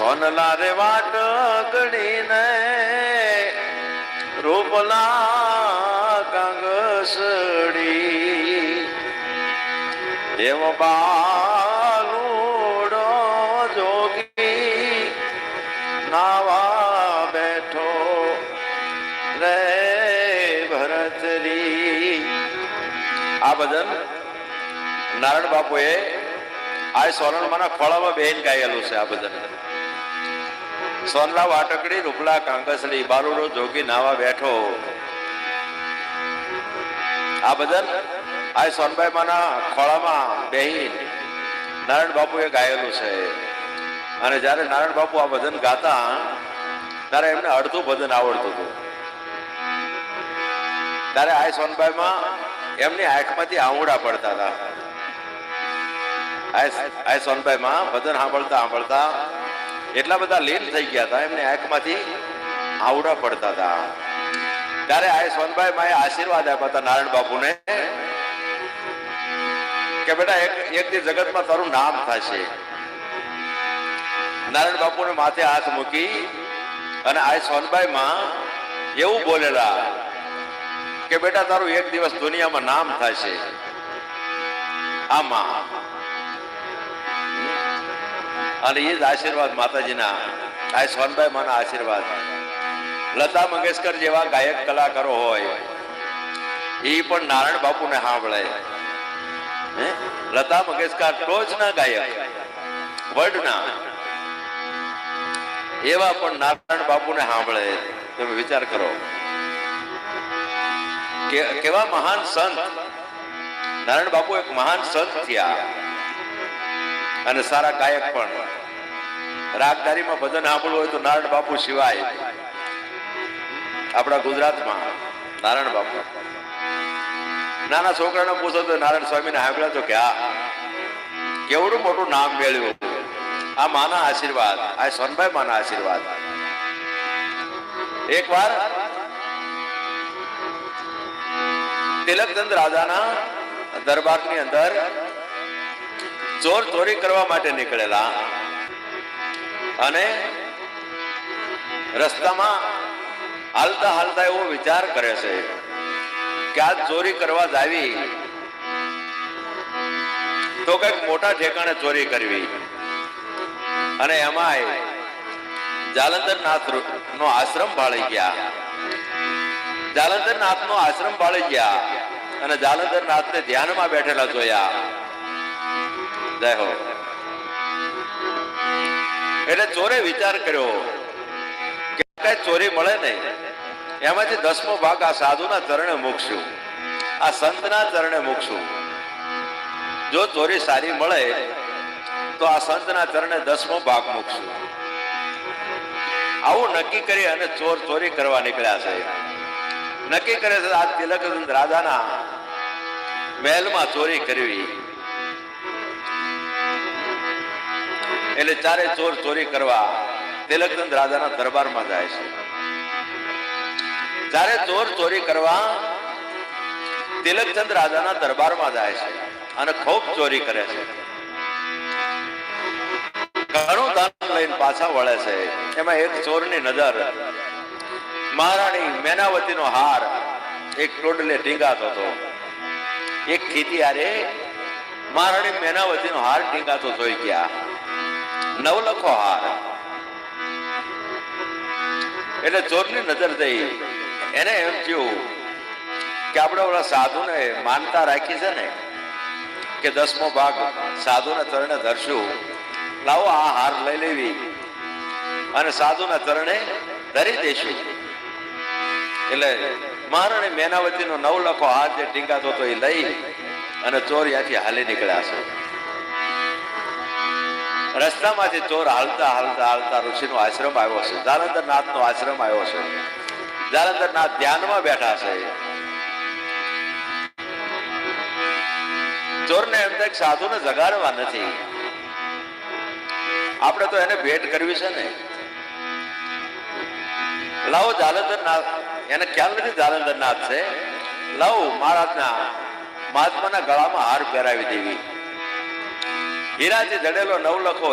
સોનલા રે વાટ ગણીને રૂપલા કાંગસડી એવ બાલુડો જોગી નાવા બેઠો રે ભરતરી. આ ભજન નારાયણ બાપુએ આ સોનલમાના ખોળામાં બેન ગાયેલું છે. આ ભજન સોનલા વાટકડી રૂપલા કાંગસડી બાલુડો જોગી નાવા બેઠો. આ ભજન આ સોનભાઈ માના ખોળામાં બેહીન નારાયણ બાપુએ ગાયેલું છે. અને જયારે નારાયણ બાપુ આ ભજન ગાતા ત્યારે એમને અડધું ભજન આવડતું હતું. ત્યારે આ સોનભાઈ માં એમની આંખમાંથી આંવડા પડતા હતા. આ સોનભાઈ માં ભજન સાંભળતા સાંભળતા એટલા બધા લીન થઈ ગયા હતા, એમની આંખમાંથી આંવડા પડતા હતા. ત્યારે આ સોનભાઈ માં આશીર્વાદ આપ્યા હતા નારાયણ બાપુને કે બેટા એક દી જગતમાં તારું નામ થશે. નારાયણ બાપુને માથે હાથ મૂકી અને આ સોનભાઈ માં એવું બોલેલા કે બેટા તારું એક દિવસ દુનિયામાં નામ થશે. આમાં અને એ જ આશીર્વાદ માતાજીના, આ સોનભાઈ માના આશીર્વાદ. લતા મંગેશકર જેવા ગાયક કલાકારો હોય એ પણ નારાયણ બાપુને સાંભળે. લતા મંગેશકર ટોચના ગાયક વર્લ્ડના, એવા પણ નારાયણ બાપુને સાંભળે. તમે વિચાર કરો કેવા મહાન સંત. નારાયણ બાપુ એક મહાન સંત થયા અને સારા ગાયક પણ. રાગદારીમાં ભજન સાંભળવું હોય તો નારાયણ બાપુ સિવાય આપણા ગુજરાતમાં નારાયણ બાપુ. નાના છોકરાને પૂછો તો નારાયણ સ્વામીને સાંભળ્યા તો કે આ કેવડું મોટું નામ મેળવ્યું. આ માના આશીર્વાદ, આ સોનભાઈ માના આશીર્વાદ. એક વાર તિલકચંદ રાજાના દરબારની અંદર ચોર ચોરી કરવા માટે નીકળેલા અને રસ્તામાં હાલતા હાલતા એવો વિચાર કરે છે કે આ ચોરી કરવા જાવી તો કઈક મોટા ઠેકાણે ચોરી કરવી. અને એમાંય જાલંધરનાથ નો આશ્રમ ભાળી ગયા. જાલંધરનાથ નો આશ્રમ ભાળી ગયા અને જાલંધરનાથ ને ધ્યાનમાં બેઠેલા જોયા. જય હો. એટલે ચોરે વિચાર કર્યો કે કઈ ચોરી મળે નહીં, એમાંથી 10મો ભાગ આ સાધુના ચરણે મૂકશું, આ સંતના ચરણે મૂકશું. જો ચોરી સારી મળે તો આ સંતના ચરણે 10મો ભાગ મૂકશું. આવું નક્કી કરી અને ચોર ચોરી કરવા નીકળ્યા છે. નક્કી કરે છે આ તિલકચંદ રાજાના મહેલમાં ચોરી કરવી. એટલે ચારે ચોર ચોરી કરવા તિલકચંદ રાજાના દરબારમાં જાય છે. ચારે ચોર ચોરી કરવા તિલકચંદ રાજાના દરબારમાં જાય છે અને ખૂબ ચોરી કરે છે. ઘણું દાન લઈને પાછા વળે છે. એમાં એક ચોરની નજર મહારાણી મેનાવતીનો હાર એક ટોડલે ટીંગાતો હતો. એક ખીતિયારે મહારાણી મેનાવતીનો હાર ટીંગાતો જોઈ ગયા. નવલખો હાર. એટલે ચોરની નજર થઈ. એને એમ થયું કે આપણે ઓલા સાધુને માનતા રાખી છે ને કે 10મો ભાગ સાધુના ચરણે ધરશું, લાવો આ હાર લઈ લેવી અને સાધુના ચરણે ધરી દેશું. એટલે મહારાણી મેનાવતીનો નવલખો હાર જે ટીંગાતો હતો એ લઈ અને ચોર ત્યાંથી હાલી નીકળ્યા છે. રસ્તામાંથી ચોર હાલતા હાલતા હાલતા ઋષિનો આશ્રમ આવ્યો છે, જાલંધરનાથ નો આશ્રમ આવ્યો છે. જાલંધરનાથ ધ્યાનમાં બેઠા છે. ચોરને એમ થાય સાધુને જગાડવા નથી, આપણે તો એને ભેટ કરવી છે ને. લાવો જાલંધરનાથ, એને ખ્યાલ નથી જાલંધરનાથ છે, લાવો મહારાજના મહાત્માના ગળામાં હાર પહેરાવી દેવી. હીરાથી જડેલો નવલખો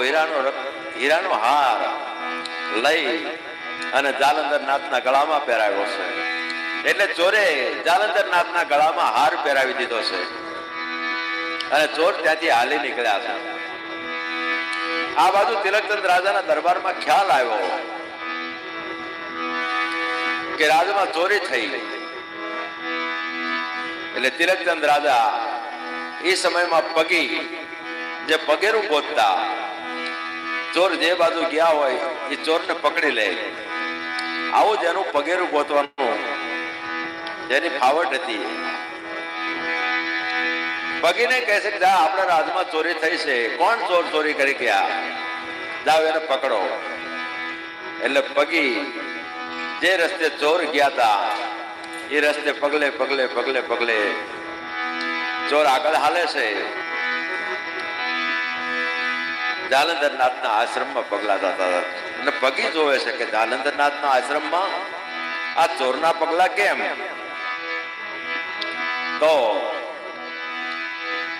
હીરાનો હાર લઈ અને જાલંધર નાથના ગળામાં પહેરાવ્યો છે. એટલે ચોરે જાલંધર નાથના ગળામાં હાર પહેરાવી દીધો છે અને ચોર ત્યાંથી હાલી નીકળ્યા છે. આ બાજુ તિલકચંદ રાજાના દરબારમાં ખ્યાલ આવ્યો કે રાજમાં ચોરી થઈ. એટલે તિલકચંદ રાજા એ સમયમાં પગી જે પગેરું ગોતતા, ચોર જે બાજુ ગયા હોય એ ચોરને પકડી લે. આવું જેનું પગેરું ગોતવાનું જેની ફાવટ હતી. પગીને કહે છે કે જા આપણા રાજમાં ચોરી થઈ છે, કોણ ચોર ચોરી કરી ગયા, જાઓ એને પકડો. એટલે પગી જે રસ્તે ચોર ગયા હતા એ રસ્તે પગલે પગલે પગલે પગલે ચોર આગળ હાલે છે. જાલંધર નાથના આશ્રમમાં પગલા જતા હતા અને પગી જોવે છે કે જાલંધર નાથના આશ્રમમાં આ ચોરના પગલા કેમ? તો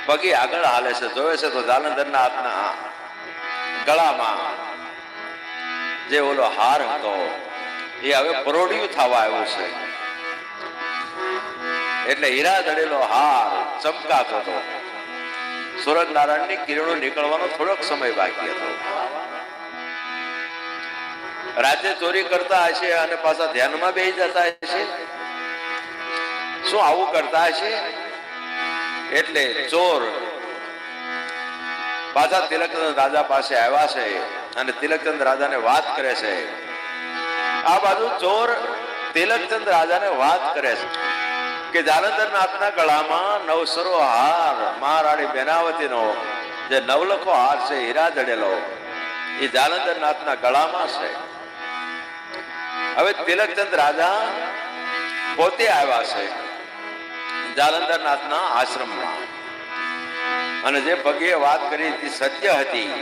પગી આગળ હાલે છે, જોવે છે તો જાલંધર નાથના ગળામાં જે ઓલો હાર હતો એ હવે પરોડિયું થવા આવ્યું છે. એટલે હીરા જડેલો હાર ચમકાતો હતો. સૂરજનારાયણની કિરણો નીકળવાનો થોડોક સમય બાકી હતો. રાજ્ય ચોરી કરતા હશે અને પાછા ધ્યાનમાં બેસી જતા હશે. શું આવું કરતા હશે? એટલે ચોર પાછા તિલકચંદ રાજા પાસે આવ્યા છે અને તિલકચંદ રાજાને વાત કરે છે. આ બાજુ ચોર તિલકચંદ રાજાને વાત કરે છે કે જાલંધર નાથના ગળામાં નવસરો હાર મહારાણી બેનાવતીનો જે નવલખો હાર છે હીરા જડેલો એ જાલંધર નાથના ગળામાં છે. હવે તિલકચંદ રાજા પોતે આવ્યા છે જાલંધર નાથના આશ્રમમાં અને જે પગે વાત કરી તે સત્ય હતી.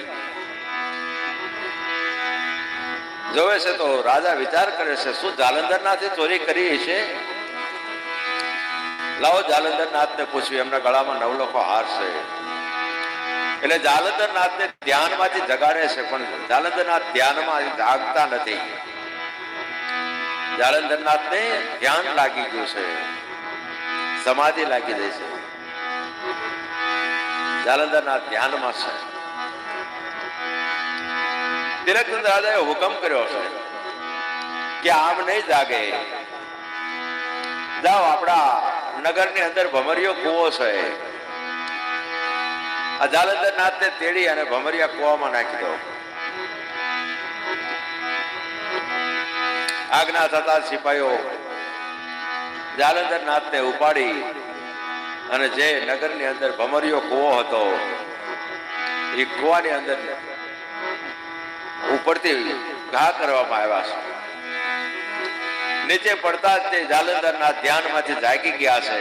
જોવે છે તો રાજા વિચાર કરે છે શું જાલંધર નાથે ચોરી કરી છે? લાવો જાલંધર નાથને પૂછ્યું. એમના ગળામાં નવલખો હાર છે. એટલે જાલંધર નાથને ધ્યાનમાંથી જગાડે છે પણ જાલંધર નાથ ધ્યાનમાં જાગતા નથી. જાલંધર નાથને ધ્યાન લાગી ગયું છે, સમાધિ લાગી જાય છે. જાલંધર નાથ ધ્યાનમાં છે. તિલકચંદ રાજાએ હુકમ કર્યો છે કે આમ નહીં જાગે, જાઓ આપણા નગરની અંદર ભમરિયો કૂવો છે, આ જાલંધર નાથને તેડી અને ભમરિયા કૂવામાં નાખી દો. આજ્ઞા થતા સિપાહીઓ જાલંધર નાથને ઉપાડી અને જે નગરની અંદર ભમરિયો કૂવો હતો એ કૂવાની અંદર ઉપરથી ઘા કરવામાં આવ્યા છે. નીચે પડતા જ તે જાલંધર નાથ ધ્યાનમાંથી જાગી ગયા છે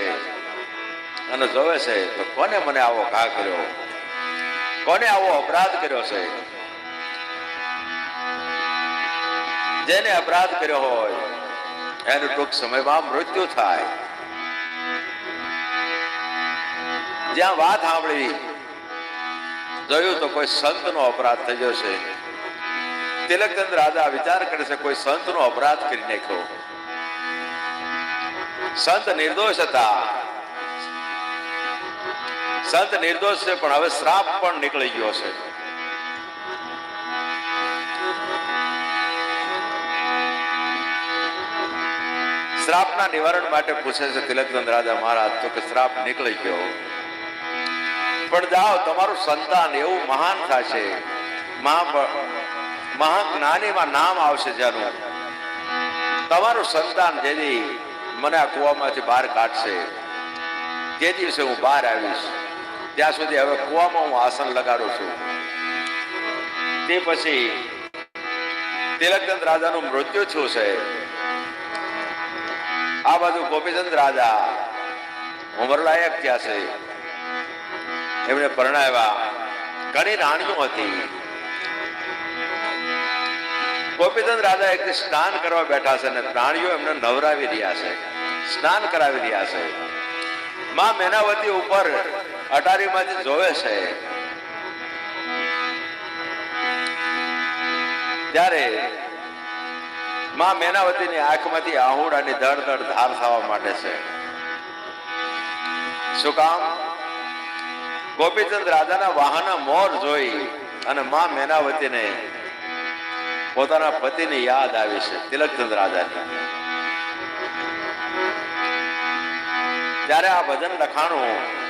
અને જોવે છે તો કોને મને આવો ઘા કર્યો, કોને આવો અપરાધ કર્યો છે? જેને અપરાધ કર્યો હોય એનું ટૂંક સમયમાં મૃત્યુ થાય. જ્યાં વાત સાંભળી જોયું તો કોઈ સંતનો અપરાધ થયો છે. તિલકચંદ રાજા વિચાર કરે છે કોઈ સંતનો અપરાધ કરી નાખ્યો. સંત નિર્દોષ હતા, સંત નિર્દોષ છે પણ હવે શ્રાપ પણ નીકળી ગયો છે. શ્રાપના નિવારણ માટે પૂછે છે તિલકચંદ રાજા મહારાજ તો કે શ્રાપ નીકળી ગયો પણ જાઓ તમારું સંતાન એવું મહાન થશે, મહાજ્ઞાનીમાં નામ આવશે જેનું, તમારું સંતાન જેથી મને આ કૂવામાંથી બહાર કાઢશે તે દિવસે હું બહાર આવીશ. ત્યાં સુધી હવે કૂવામાં હું આસન લગાડું છું. તે પછી તિલકચંદ રાજાનું મૃત્યુ થયું છે. આ બાજુ ગોપીચંદ રાજા ઉંમરલાયક થયા છે. એમને પરણાવ્યા. ઘણી રાણીઓ હતી. ગોપીચંદ રાજા એક સ્નાન કરવા બેઠા છે અને રાણીઓ એમને નવરાવી રહ્યા છે, સ્નાન કરાવી રહ્યા છે. માં મેનાવતી ઉપર અટારીમાંથી જોવે છે ત્યારે માં મેનાવતીની આંખમાંથી આહુડાની ધડ ધડ ધાર થવા માંડે છે. શું કામ? ગોપીચંદ રાજાના વાહના મોર જોઈ અને માં મેનાવતીને પોતાના પતિની યાદ આવી છે, તિલકચંદ રાજાની. ત્યારે આ ભજન લખાણું